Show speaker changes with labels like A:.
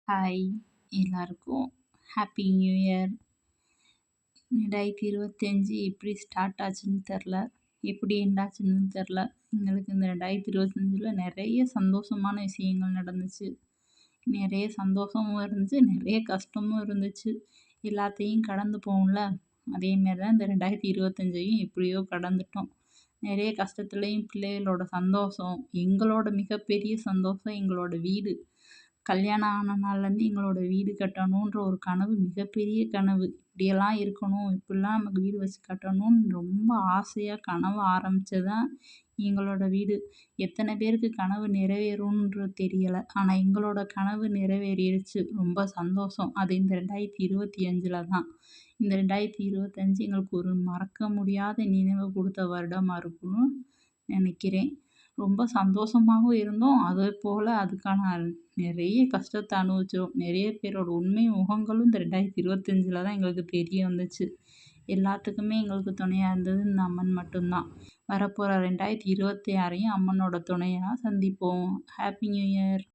A: Hi! எல்லாருக்கும் happy new year. 2025 எப்படி start ஆச்சுன்னு தெரில. எப்படி எண்ட் ஆச்சுன்னு தெரில. எங்களுக்கு இந்த 2025ல நெறைய சந்தோஷமான விஷயங்கள் நடந்துச்சு. நெறைய சந்தோஷமும் இருந்துச்சு, நெறைய கஷ்டமும் இருந்துச்சு. எல்லாத்தையும் கடந்து போவோம்ல, அதே மாரி தான் இந்த 2025யும் எப்படியோ கடந்துட்டோம். நெறைய கஷ்டத்துலயும் பிள்ளைகளோட சந்தோஷம், எங்களோட மிகப்பெரிய சந்தோஷம் எங்களோட வீடு. கல்யாணம் ஆன நாள்லேருந்து எங்களோட வீடு கட்டணுன்ற ஒரு கனவு மிகப்பெரிய கனவு. இப்படியெல்லாம் இருக்கணும், இப்படிலாம் நமக்கு வீடு வச்சு கட்டணும்னு ரொம்ப ஆசையாக கனவு ஆரம்பிச்சது தான் எங்களோட வீடு. எத்தனை பேருக்கு கனவு நிறைவேறும்ன்றது தெரியலை. ஆனால் எங்களோட கனவு நிறைவேறிடுச்சு. ரொம்ப சந்தோஷம். அது இந்த 2025ல் தான். இந்த 2025 எங்களுக்கு ஒரு மறக்க முடியாத நினைவு கொடுத்த வருடமாக இருக்கும்னு நினைக்கிறேன். ரொம்ப சந்தோஷமாகவும் இருந்தோம். அதேபோல் அதுக்கான நிறைய கஷ்டத்த அனுபவிச்சோம். நிறைய பேரோட உண்மை முகங்களும் இந்த 2025ல் தான் எங்களுக்கு தெரிய வந்துச்சு. எல்லாத்துக்குமே எங்களுக்கு துணையா இருந்தது இந்த அம்மன் மட்டும்தான். வரப்போகிற 2026யும் அம்மனோட துணையா சந்திப்போம். Happy new year!